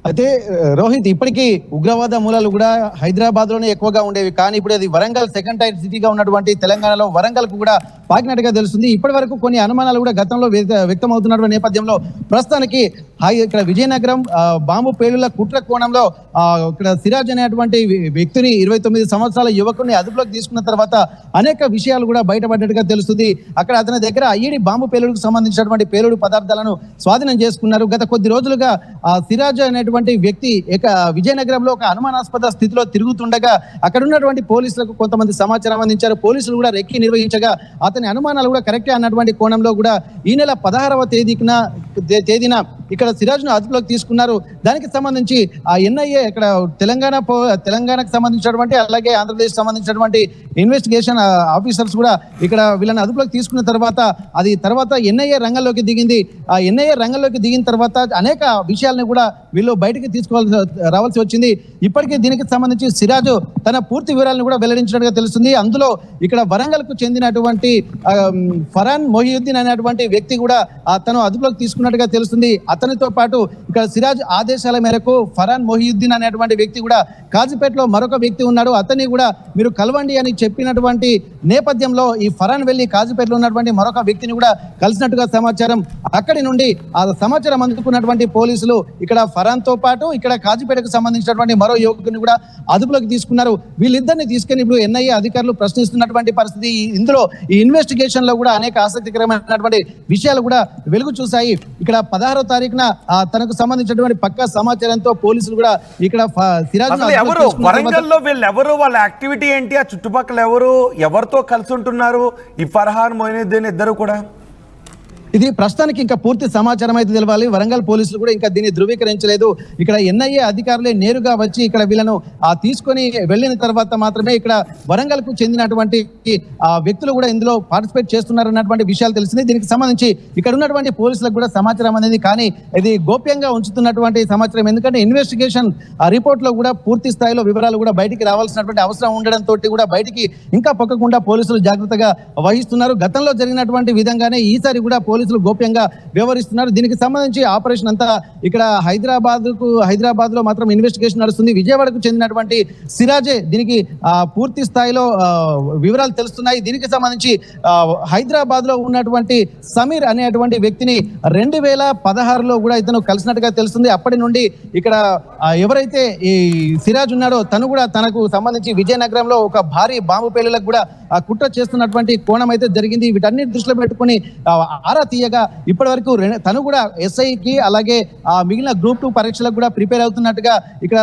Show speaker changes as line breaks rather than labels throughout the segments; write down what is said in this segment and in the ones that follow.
అయితే రోహిత్, ఇప్పటికీ ఉగ్రవాద మూలాలు కూడా హైదరాబాద్ లోనే ఎక్కువగా ఉండేవి, కానీ ఇప్పుడు అది వరంగల్ సెకండ్ టైర్ సిటీగా ఉన్నటువంటి తెలంగాణలో వరంగల్ కు కూడా పాకినట్టుగా తెలుస్తుంది. ఇప్పటి వరకు కొన్ని అనుమానాలు కూడా గతంలో వ్యక్తం అవుతున్నటువంటి నేపథ్యంలో ప్రస్తుతానికి ఇక్కడ విజయనగరం బాంబు పేలుళ్ల కుట్ర కోణంలో ఇక్కడ సిరాజ్ అనేటువంటి వ్యక్తిని 29 సంవత్సరాల యువకుడిని అదుపులోకి తీసుకున్న తర్వాత అనేక విషయాలు కూడా బయటపడ్డట్టుగా తెలుస్తుంది. అక్కడ అతని దగ్గర ఐఈడి బాంబు పేలుడుకు సంబంధించినటువంటి పేలుడు పదార్థాలను స్వాధీనం చేసుకున్నారు. గత కొద్ది రోజులుగా సిరాజ్ అనేటువంటి వ్యక్తి విజయనగరంలో ఒక అనుమానాస్పద స్థితిలో తిరుగుతుండగా అక్కడ ఉన్నటువంటి పోలీసులకు కొంతమంది సమాచారం అందించారు. పోలీసులు కూడా రెక్కి నిర్వహించగా అతని అనుమానాలు కూడా కరెక్టే అన్నటువంటి కోణంలో కూడా ఈ నెల 16వ తేదీన ఇక్కడ సిరాజ్ ను అదుపులోకి తీసుకున్నారు. దానికి సంబంధించి ఆ ఎన్ఐఏ ఇక్కడ తెలంగాణకు సంబంధించినటువంటి అలాగే ఆంధ్రప్రదేశ్ సంబంధించినటువంటి ఇన్వెస్టిగేషన్ ఆఫీసర్స్ కూడా ఇక్కడ వీళ్ళని అదుపులోకి తీసుకున్న తర్వాత ఎన్ఐఏ రంగంలోకి దిగింది. ఆ ఎన్ఐఏ రంగంలోకి దిగిన తర్వాత అనేక విషయాలను కూడా వీళ్ళు బయటికి రావాల్సి వచ్చింది. ఇప్పటికీ దీనికి సంబంధించి సిరాజ్ తన పూర్తి వివరాలను కూడా వెల్లడించినట్టుగా తెలుస్తుంది. అందులో ఇక్కడ వరంగల్ కు చెందినటువంటి ఫరాన్ మొహియుద్దీన్ అనేటువంటి వ్యక్తి కూడా తను అదుపులోకి తీసుకున్నట్టుగా తెలుస్తుంది. అతనితో పాటు ఇక్కడ సిరాజ్ ఆదేశాల మేరకు ఫరాన్ మొహియుద్దీన్ అనేటువంటి వ్యక్తి కూడా కాజీపేటలో మరొక వ్యక్తి ఉన్నాడు, అతన్ని కూడా మీరు కలవండి అని చెప్పినటువంటి నేపథ్యంలో ఈ ఫరాన్ వెళ్లి కాజీపేటలో ఉన్నటువంటి మరొక వ్యక్తిని కూడా కలిసినట్టుగా సమాచారం. అక్కడి నుండి ఆ సమాచారం అందుకున్నటువంటి పోలీసులు ఇక్కడ ఫరాన్ తో పాటు ఇక్కడ కాజీపేటకు సంబంధించినటువంటి మరో యువకుని కూడా అదుపులోకి తీసుకున్నారు. వీళ్ళిద్దరిని తీసుకుని ఇప్పుడు ఎన్ఐఏ అధికారులు ప్రశ్నిస్తున్నటువంటి పరిస్థితి. ఇందులో ఈ ఇన్వెస్టిగేషన్ లో కూడా అనేక ఆసక్తికరమైనటువంటి విషయాలు కూడా వెలుగు చూశాయి. ఇక్కడ 16వ తారీఖున తనకు సంబంధించినటువంటి పక్కా సమాచారంతో పోలీసులు కూడా ఇక్కడ సిరాజ్
వరంగల్లో వీళ్ళెవరు, వాళ్ళ యాక్టివిటీ ఏంటి, ఆ చుట్టుపక్కల ఎవరితో కలిసి ఉంటున్నారు ఈ ఫర్హాన్ మొయినుద్దీన్ ఇద్దరు కూడా?
ఇది ప్రస్తుతానికి ఇంకా పూర్తి సమాచారం అయితే తెలవాలి. వరంగల్ పోలీసులు కూడా ఇంకా దీన్ని ధృవీకరించలేదు. ఇక్కడ ఎన్ఐఏ అధికారులే నేరుగా వచ్చి ఇక్కడ వీళ్ళను తీసుకొని వెళ్ళిన తర్వాత మాత్రమే ఇక్కడ వరంగల్ కు చెందినటువంటి వ్యక్తులు కూడా ఇందులో పార్టిసిపేట్ చేస్తున్నారు అన్నటువంటి విషయాలు తెలిసింది. దీనికి సంబంధించి ఇక్కడ ఉన్నటువంటి పోలీసులకు కూడా సమాచారం అనేది, కానీ ఇది గోప్యంగా ఉంచుతున్నటువంటి సమాచారం. ఎందుకంటే ఇన్వెస్టిగేషన్ రిపోర్ట్ లో కూడా పూర్తి స్థాయిలో వివరాలు కూడా బయటికి రావాల్సినటువంటి అవసరం ఉండడంతో కూడా బయటికి ఇంకా పొక్కకుండా పోలీసులు జాగ్రత్తగా వహిస్తున్నారు. గతంలో జరిగినటువంటి విధంగానే ఈసారి కూడా పోలీసులు గోప్యంగా వ్యవహరిస్తున్నారు. దీనికి సంబంధించి ఆపరేషన్ అంతా ఇక్కడ హైదరాబాద్ లో మాత్రం ఇన్వెస్టిగేషన్ నడుస్తుంది. విజయవాడకు చెందినటువంటి సిరాజే దీనికి పూర్తి స్థాయిలో వివరాలు తెలుస్తున్నాయి. దీనికి సంబంధించి హైదరాబాద్ లో ఉన్నటువంటి సమీర్ అనేటువంటి వ్యక్తిని 2016లో కూడా ఇతను కలిసినట్టుగా తెలుస్తుంది. అప్పటి నుండి ఇక్కడ ఎవరైతే ఈ సిరాజ్ ఉన్నాడో తను కూడా తనకు సంబంధించి విజయనగరంలో ఒక భారీ బాంబు పేలులకు కూడా కుట్ర చేస్తున్నటువంటి కోణం అయితే జరిగింది. వీటన్నిటి దృష్టిలో పెట్టుకుని ఆరా తీయగా ఇప్పటి వరకు తను కూడా ఎస్ఐకి అలాగే మిగిలిన గ్రూప్ 2 పరీక్షలకు కూడా ప్రిపేర్ అవుతున్నట్టుగా ఇక్కడ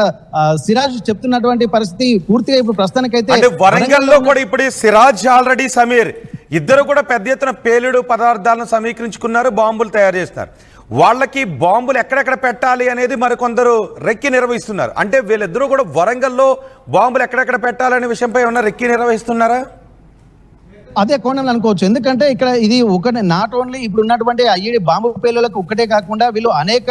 సిరాజ్ చెప్తున్నటువంటి పరిస్థితి. పూర్తిగా ఇప్పుడు ప్రస్తుతానికైతే
వరంగల్లో కూడా ఇప్పుడు సిరాజ్ ఆల్రెడీ సమీర్ ఇద్దరు కూడా పెద్ద ఎత్తున పేలుడు పదార్థాలను సమీకరించుకున్నారు, బాంబులు తయారు చేస్తారు. వాళ్ళకి బాంబులు ఎక్కడెక్కడ పెట్టాలి అనేది మరికొందరు రెక్కి నిర్వహిస్తున్నారు. అంటే వీళ్ళిద్దరూ కూడా వరంగల్లో బాంబులు ఎక్కడెక్కడ పెట్టాలనే విషయంపై ఉన్న రెక్కి నిర్వహిస్తున్నారా?
అదే కోణంలో అనుకోవచ్చు. ఎందుకంటే ఇక్కడ ఇది ఒకటే, నాట్ ఓన్లీ ఇప్పుడు ఉన్నటువంటి ఐఈడి బాంబు పేలులకు ఒక్కటే కాకుండా వీళ్ళు అనేక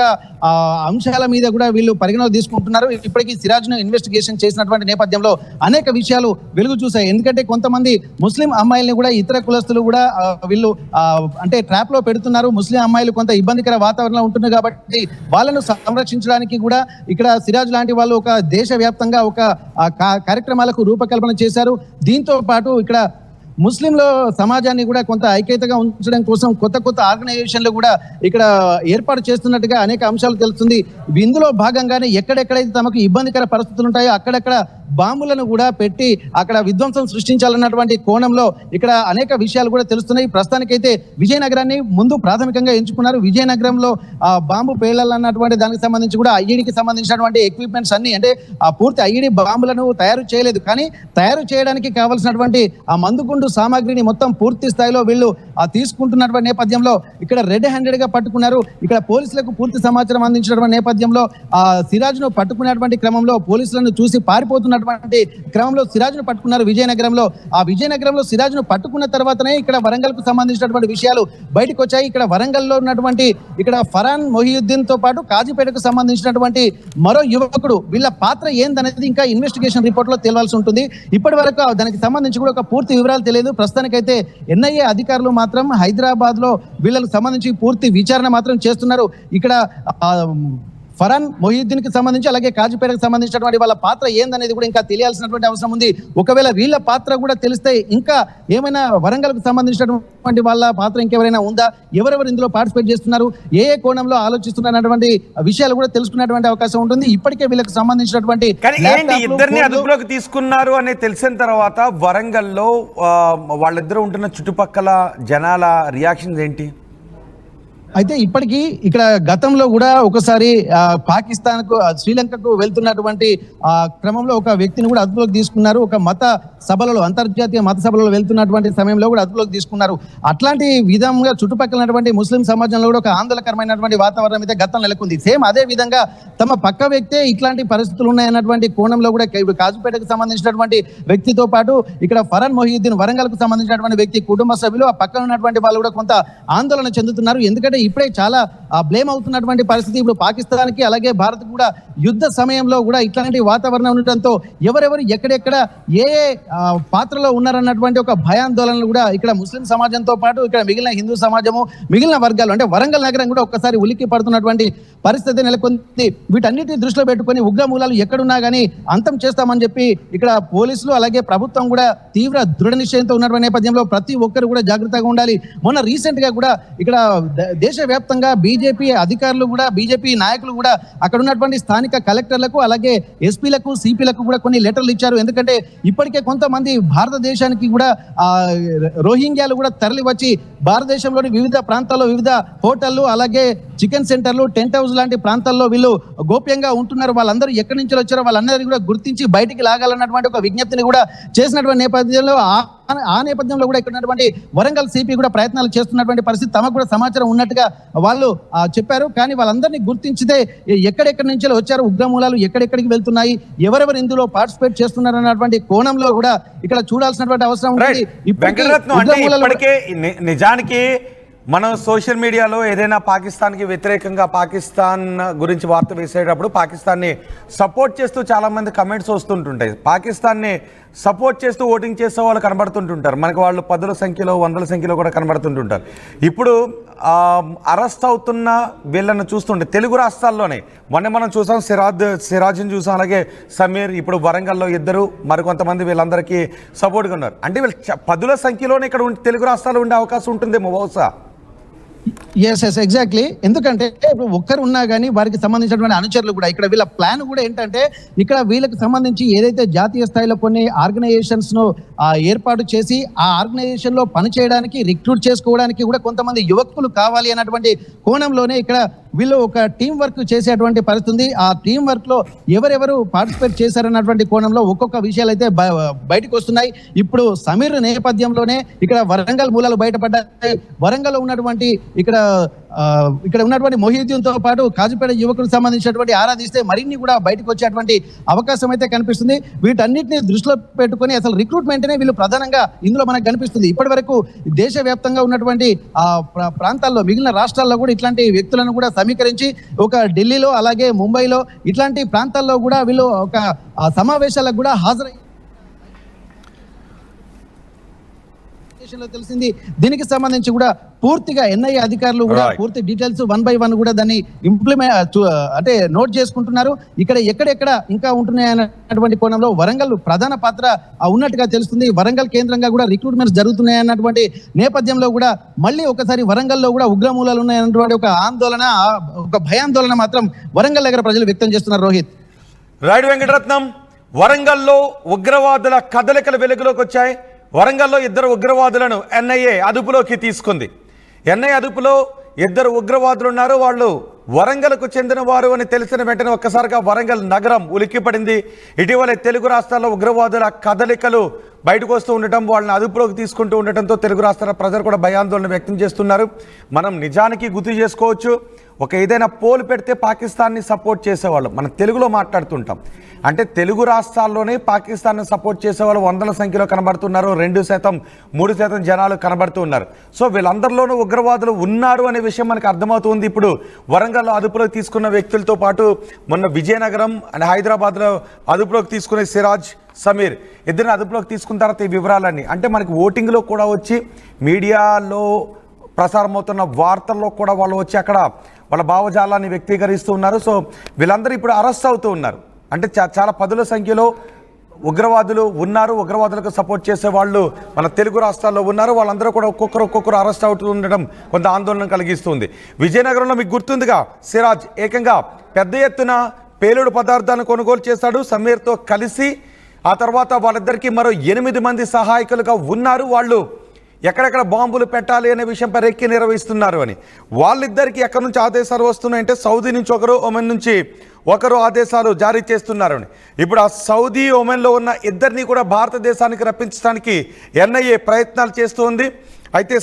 అంశాల మీద కూడా వీళ్ళు పరిగణలోకి తీసుకుంటున్నారు. ఇప్పటికీ సిరాజ్ ను ఇన్వెస్టిగేషన్ చేసినటువంటి నేపథ్యంలో అనేక విషయాలు వెలుగు చూశాయి. ఎందుకంటే కొంతమంది ముస్లిం అమ్మాయిల్ని కూడా ఇతర కులస్తులు కూడా వీళ్ళు అంటే ట్రాప్ లో పెడుతున్నారు. ముస్లిం అమ్మాయిలు కొంత ఇబ్బందికర వాతావరణంలో ఉంటున్నారు కాబట్టి వాళ్ళను సంరక్షించడానికి కూడా ఇక్కడ సిరాజ్ లాంటి వాళ్ళు ఒక దేశవ్యాప్తంగా ఒక కార్యక్రమాలకు రూపకల్పన చేశారు. దీంతో పాటు ఇక్కడ ముస్లింల సమాజాన్ని కూడా కొంత ఐక్యతగా ఉంచడం కోసం కొత్త ఆర్గనైజేషన్లు కూడా ఇక్కడ ఏర్పాటు చేస్తున్నట్టుగా అనేక అంశాలు తెలుస్తుంది. ఇందులో భాగంగానే ఎక్కడెక్కడైతే తమకు ఇబ్బందికర పరిస్థితులు ఉంటాయో అక్కడక్కడ బాంబులను కూడా పెట్టి అక్కడ విధ్వంసం సృష్టించాలన్నటువంటి కోణంలో ఇక్కడ అనేక విషయాలు కూడా తెలుస్తున్నాయి. ప్రస్తుతానికైతే విజయనగరాన్ని ముందు ప్రాథమికంగా ఎంచుకున్నారు. విజయనగరంలో బాంబు పేలాలన్నటువంటి దానికి సంబంధించి కూడా ఐఈడికి సంబంధించినటువంటి ఎక్విప్మెంట్స్ అన్ని, అంటే పూర్తి ఐఈడి బాంబులను తయారు చేయలేదు, కానీ తయారు చేయడానికి కావాల్సినటువంటి ఆ మందుగుండు సామాగ్రిని మొత్తం పూర్తి స్థాయిలో వీళ్ళు తీసుకుంటున్నటువంటి నేపథ్యంలో ఇక్కడ రెడ్ హ్యాండెడ్ గా పట్టుకున్నారు. ఇక్కడ పోలీసులకు పూర్తి సమాచారం అందించినటువంటి నేపథ్యంలో సిరాజ్ ను పట్టుకున్నటువంటి క్రమంలో పోలీసులను చూసి పారిపోతున్నటువంటి క్రమంలో సిరాజ్ ను పట్టుకున్నారు విజయనగరంలో. ఆ విజయనగరంలో సిరాజ్ ను పట్టుకున్న తర్వాతనే ఇక్కడ వరంగల్ కు సంబంధించినటువంటి విషయాలు బయటకు వచ్చాయి. ఇక్కడ వరంగల్లో ఉన్నటువంటి ఇక్కడ ఫరాన్ మొహియుద్దీన్ తో పాటు కాజీపేటకు సంబంధించినటువంటి మరో యువకుడు, వీళ్ళ పాత్ర ఏందనేది ఇంకా ఇన్వెస్టిగేషన్ రిపోర్ట్ లో తేలాల్సి ఉంటుంది. ఇప్పటి వరకు దానికి సంబంధించి కూడా ఒక పూర్తి వివరాలు తెలియదు. ప్రస్తుతానికైతే ఎన్ఐఏ అధికారులు మాత్రం హైదరాబాద్ లో వీళ్ళకు సంబంధించి పూర్తి విచారణ మాత్రం చేస్తున్నారు. ఇక్కడ ఫరాన్ మొహియుద్దీన్ కి సంబంధించి అలాగే కాజీపేటకు సంబంధించినటువంటి వాళ్ళ పాత్ర ఏందనేది కూడా ఇంకా తెలియాల్సినటువంటి అవసరం ఉంది. ఒకవేళ వీళ్ళ పాత్ర కూడా తెలిస్తే ఇంకా ఏమైనా వరంగల్కు సంబంధించినటువంటి వాళ్ళ పాత్ర ఇంకెవరైనా ఉందా, ఎవరెవరు ఇందులో పార్టిసిపేట్ చేస్తున్నారు, ఏ కోణంలో ఆలోచిస్తున్నటువంటి విషయాలు కూడా తెలుసుకునేటువంటి అవకాశం ఉంటుంది. ఇప్పటికే వీళ్ళకి సంబంధించినటువంటి
ఇద్దరిని అదుపులోకి తీసుకున్నారు అని తెలిసిన తర్వాత వరంగల్లో వాళ్ళిద్దరూ ఉంటున్న చుట్టుపక్కల జనాల రియాక్షన్స్ ఏంటి?
అయితే ఇప్పటికీ ఇక్కడ గతంలో కూడా ఒకసారి పాకిస్తాన్కు శ్రీలంకకు వెళ్తున్నటువంటి క్రమంలో ఒక వ్యక్తిని కూడా అదుపులోకి తీసుకున్నారు. ఒక మత సభలలో, అంతర్జాతీయ మత సభలలో వెళ్తున్నటువంటి సమయంలో కూడా అదుపులోకి తీసుకున్నారు. అట్లాంటి విధంగా చుట్టుపక్కలటువంటి ముస్లిం సమాజంలో కూడా ఒక ఆందోళనకరమైనటువంటి వాతావరణం అయితే గతంలో నెలకొంది. సేమ్ అదే విధంగా తమ పక్క వ్యక్తే ఇట్లాంటి పరిస్థితులు ఉన్నాయన్నటువంటి కోణంలో కూడా కాజుపేటకు సంబంధించినటువంటి వ్యక్తితో పాటు ఇక్కడ ఫరాన్ మొహియుద్దీన్ వరంగల్కు సంబంధించినటువంటి వ్యక్తి కుటుంబ సభ్యులు, ఆ పక్కన ఉన్నటువంటి వాళ్ళు కూడా కొంత ఆందోళన చెందుతున్నారు. ఎందుకంటే ఇప్పుడే చాలా బ్లేమ్ అవుతున్నటువంటి పరిస్థితి ఇప్పుడు పాకిస్తాన్కి అలాగే భారత్ కూడా యుద్ధ సమయంలో కూడా ఇట్లాంటి వాతావరణం ఉండటంతో ఎవరెవరు ఎక్కడెక్కడ ఏ పాత్రలో ఉన్నారన్నటువంటి ఒక భయాందోళనలు కూడా ఇక్కడ ముస్లిం సమాజంతో పాటు ఇక్కడ మిగిలిన హిందూ సమాజము, మిగిలిన వర్గాలు అంటే వరంగల్ నగరం కూడా ఒక్కసారి ఉలిక్కి పడుతున్నటువంటి పరిస్థితి నెలకొంది. వీటన్నిటిని దృష్టిలో పెట్టుకొని ఉగ్రమూలాలు ఎక్కడున్నా కానీ అంతం చేస్తామని చెప్పి ఇక్కడ పోలీసులు అలాగే ప్రభుత్వం కూడా తీవ్ర దృఢ నిశ్చయంతో ఉన్నటువంటి నేపథ్యంలో ప్రతి ఒక్కరు కూడా జాగ్రత్తగా ఉండాలి. మొన్న రీసెంట్ గా కూడా ఇక్కడ దేశవ్యాప్తంగా బీజేపీ అధికారులు కూడా, బీజేపీ నాయకులు కూడా అక్కడ ఉన్నటువంటి స్థానిక కలెక్టర్లకు అలాగే ఎస్పీలకు, సిపిలకు కూడా కొన్ని లెటర్లు ఇచ్చారు. ఎందుకంటే ఇప్పటికే కొంతమంది భారతదేశానికి కూడా రోహింగ్యాలు కూడా తరలి వచ్చి భారతదేశంలోని వివిధ ప్రాంతాల్లో వివిధ హోటళ్లు అలాగే చికెన్ సెంటర్లు, టెంట్ హౌస్ లాంటి ప్రాంతాల్లో వీళ్ళు గోప్యంగా ఉంటున్నారు. వాళ్ళందరూ ఎక్కడి నుంచి వచ్చారో వాళ్ళందరినీ కూడా గుర్తించి బయటికి లాగాలన్నటువంటి ఒక విజ్ఞప్తిని కూడా చేసినటువంటి నేపథ్యంలో ఆ నేపథ్యంలో కూడా ఇక్కడ ఉన్నటువంటి వరంగల్ సిపి కూడా ప్రయత్నాలు చేస్తున్నటువంటి పరిస్థితి, తమకు కూడా సమాచారం ఉన్నట్టుగా వాళ్ళు చెప్పారు. కానీ వాళ్ళందరినీ గుర్తించితే ఎక్కడెక్కడి నుంచి వచ్చారు, ఉగ్రమూలాలు ఎక్కడెక్కడికి వెళ్తున్నాయి, ఎవరెవరు ఇందులో పార్టిసిపేట్ చేస్తున్నారు అన్నటువంటి కోణంలో కూడా ఇక్కడ చూడాల్సినటువంటి అవసరం ఉంది.
ఇప్పటికే నిజానికి మనం సోషల్ మీడియాలో ఏదైనా పాకిస్తాన్కి వ్యతిరేకంగా పాకిస్తాన్ గురించి వార్త వేసేటప్పుడు పాకిస్తాన్ని సపోర్ట్ చేస్తూ చాలామంది కమెంట్స్ వస్తుంటుంటాయి. పాకిస్తాన్ని సపోర్ట్ చేస్తూ ఓటింగ్ చేసే వాళ్ళు కనబడుతుంటుంటారు. మనకు వాళ్ళు 10ల సంఖ్యలో 100ల సంఖ్యలో కూడా కనబడుతుంటుంటారు. ఇప్పుడు అరెస్ట్ అవుతున్న వీళ్ళను చూస్తుంటే తెలుగు రాష్ట్రాల్లోనే మొన్న మనం చూసాం, సిరాజ్ని చూసాం, అలాగే సమీర్, ఇప్పుడు వరంగల్లో ఇద్దరు, మరికొంతమంది వీళ్ళందరికీ సపోర్ట్గా ఉన్నారు. అంటే వీళ్ళు 10ల సంఖ్యలోనే ఇక్కడ తెలుగు రాష్ట్రాల్లో ఉండే అవకాశం ఉంటుందేమో బహుశా.
Yes exactly. ఎందుకంటే ఇప్పుడు ఒక్కరు ఉన్నా కానీ వారికి సంబంధించినటువంటి అనుచరులు కూడా ఇక్కడ వీళ్ళ ప్లాన్ కూడా ఏంటంటే ఇక్కడ వీళ్ళకి సంబంధించి ఏదైతే జాతీయ స్థాయిలో కొన్ని ఆర్గనైజేషన్స్ ను ఏర్పాటు చేసి ఆ ఆర్గనైజేషన్ లో పనిచేయడానికి, రిక్రూట్ చేసుకోవడానికి కూడా కొంతమంది యువకులు కావాలి అన్నటువంటి కోణంలోనే ఇక్కడ వీళ్ళు ఒక టీం వర్క్ చేసేటువంటి పరిస్థితి. ఆ టీం వర్క్ లో ఎవరెవరు పార్టిసిపేట్ చేశారన్నటువంటి కోణంలో ఒక్కొక్క విషయాలు అయితే బయటకు వస్తున్నాయి. ఇప్పుడు సమీర్ నేపథ్యంలోనే ఇక్కడ వరంగల్ మూలాలు బయటపడ్డాయి. వరంగల్లో ఉన్నటువంటి ఇక్కడ ఉన్నటువంటి మొహియుద్దీన్తో పాటు కాజీపేట యువకులకు సంబంధించినటువంటి ఆరాధిస్తే మరిన్ని కూడా బయటకు వచ్చేటువంటి అవకాశం అయితే కనిపిస్తుంది. వీటన్నిటిని దృష్టిలో పెట్టుకొని అసలు రిక్రూట్మెంట్నే వీళ్ళు ప్రధానంగా ఇందులో మనకు కనిపిస్తుంది. ఇప్పటి వరకు దేశవ్యాప్తంగా ఉన్నటువంటి ప్రాంతాల్లో, మిగిలిన రాష్ట్రాల్లో కూడా ఇట్లాంటి వ్యక్తులను కూడా సమీకరించి ఒక ఢిల్లీలో అలాగే ముంబైలో ఇట్లాంటి ప్రాంతాల్లో కూడా వీళ్ళు ఒక సమావేశాలకు కూడా హాజరై తెలిసింది. దీనికి సంబంధించి కూడా పూర్తిగా ఎన్ఐఏ అధికారులు కూడా పూర్తి డీటెయిల్స్ 1 by 1 కూడా దాన్ని ఇంప్లిమెంట్ అంటే నోట్ చేసుకుంటున్నారు. ఇక్కడ ఎక్కడెక్కడ ఇంకా ఉంటున్నాయన్నటువంటి కోణంలో వరంగల్ ప్రధాన పాత్ర ఉన్నట్టుగా తెలుస్తుంది. వరంగల్ కేంద్రంగా కూడా రిక్రూట్మెంట్స్ జరుగుతున్నాయన్నటువంటి నేపథ్యంలో కూడా మళ్ళీ ఒకసారి వరంగల్లో కూడా ఉగ్రమూలాలు ఉన్నాయన్నటువంటి ఒక ఆందోళన, ఒక భయాందోళన మాత్రం వరంగల్ దగ్గర ప్రజలు వ్యక్తం చేస్తున్నారు. రోహిత్.
రైట్ వెంకటరత్నం, వరంగల్లో ఉగ్రవాదుల కదలికలు వెలుగులోకి వచ్చాయి. వరంగల్లో 2 ఉగ్రవాదులను ఎన్ఐఏ అదుపులోకి తీసుకుంది. ఎన్ఐఏ అదుపులో 2 ఉగ్రవాదులు ఉన్నారు. వాళ్ళు వరంగల్కు చెందిన వారు అని తెలిసిన వెంటనే ఒక్కసారిగా వరంగల్ నగరం ఉలిక్కిపడింది. ఇటీవల తెలుగు రాష్ట్రాల్లో ఉగ్రవాదుల కదలికలు బయటకు వస్తూ ఉండటం, వాళ్ళని అదుపులోకి తీసుకుంటూ ఉండటంతో తెలుగు రాష్ట్రాల ప్రజలు కూడా భయాందోళన వ్యక్తం చేస్తున్నారు. మనం నిజానికి గుర్తు చేసుకోవచ్చు, ఒక ఏదైనా పోల్ పెడితే పాకిస్తాన్ని సపోర్ట్ చేసేవాళ్ళు మనం తెలుగులో మాట్లాడుతుంటాం. అంటే తెలుగు రాష్ట్రాల్లోనే పాకిస్తాన్ని సపోర్ట్ చేసేవాళ్ళు 100ల సంఖ్యలో కనబడుతున్నారు. 2%, 3% జనాలు కనబడుతూ ఉన్నారు. సో వీళ్ళందరిలోనూ ఉగ్రవాదులు ఉన్నారు అనే విషయం మనకు అర్థమవుతుంది. ఇప్పుడు వరంగల్లో అదుపులోకి తీసుకున్న వ్యక్తులతో పాటు మొన్న విజయనగరం అండ్ హైదరాబాద్లో అదుపులోకి తీసుకునే సిరాజ్, సమీర్ ఇద్దరిని అదుపులోకి తీసుకున్న తర్వాత ఈ వివరాలన్నీ అంటే మనకి ఓటింగ్లో కూడా వచ్చి మీడియాలో ప్రసారం అవుతున్న వార్తల్లో కూడా వాళ్ళు వచ్చి అక్కడ వాళ్ళ భావజాలాన్ని వ్యక్తీకరిస్తూ ఉన్నారు. సో వీళ్ళందరూ ఇప్పుడు అరెస్ట్ అవుతూ ఉన్నారు. అంటే చాలా పదుల సంఖ్యలో ఉగ్రవాదులు ఉన్నారు, ఉగ్రవాదులకు సపోర్ట్ చేసే వాళ్ళు మన తెలుగు రాష్ట్రాల్లో ఉన్నారు. వాళ్ళందరూ కూడా ఒక్కొక్కరు అరెస్ట్ అవుతూ ఉండడం కొంత ఆందోళన కలిగిస్తుంది. విజయనగరంలో మీకు గుర్తుందిగా, సిరాజ్ ఏకంగా పెద్ద ఎత్తున పేలుడు పదార్థాలను కొనుగోలు చేశాడు సమీర్తో కలిసి. ఆ తర్వాత వాళ్ళిద్దరికీ మరో 8 మంది సహాయకులుగా ఉన్నారు. వాళ్ళు ఎక్కడెక్కడ బాంబులు పెట్టాలి అనే విషయంపై రెక్కి నిర్వహిస్తున్నారు అని. వాళ్ళిద్దరికీ ఎక్కడి నుంచి ఆదేశాలు వస్తున్నాయంటే సౌదీ నుంచి ఒకరు, ఒమెన్ నుంచి ఒకరు ఆదేశాలు జారీ చేస్తున్నారు అని. ఇప్పుడు ఆ సౌదీ, ఒమెన్లో ఉన్న ఇద్దరిని కూడా భారతదేశానికి రప్పించడానికి ఎన్ఐఏ ప్రయత్నాలు చేస్తుంది. అయితే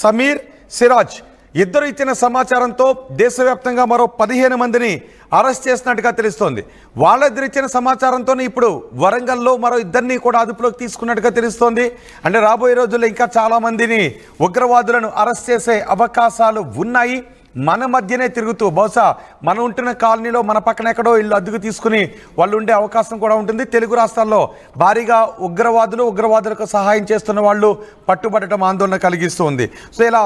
సమీర్, సిరాజ్ ఇద్దరు ఇచ్చిన సమాచారంతో దేశవ్యాప్తంగా మరో 15 మందిని అరెస్ట్ చేసినట్టుగా తెలుస్తోంది. వాళ్ళిద్దరు ఇచ్చిన సమాచారంతోనే ఇప్పుడు వరంగల్లో మరో ఇద్దరిని కూడా అదుపులోకి తీసుకున్నట్టుగా తెలుస్తోంది. అంటే రాబోయే రోజుల్లో ఇంకా చాలా మందిని ఉగ్రవాదులను అరెస్ట్ చేసే అవకాశాలు ఉన్నాయి. మన మధ్యనే తిరుగుతూ బహుశా మనం ఉంటున్న కాలనీలో మన పక్కన ఎక్కడో ఇల్లు అద్దెకు తీసుకుని వాళ్ళు ఉండే అవకాశం కూడా ఉంటుంది. తెలుగు రాష్ట్రాల్లో భారీగా ఉగ్రవాదులకు సహాయం చేస్తున్న వాళ్ళు పట్టుబడటం ఆందోళన కలిగిస్తుంది. సో ఇలా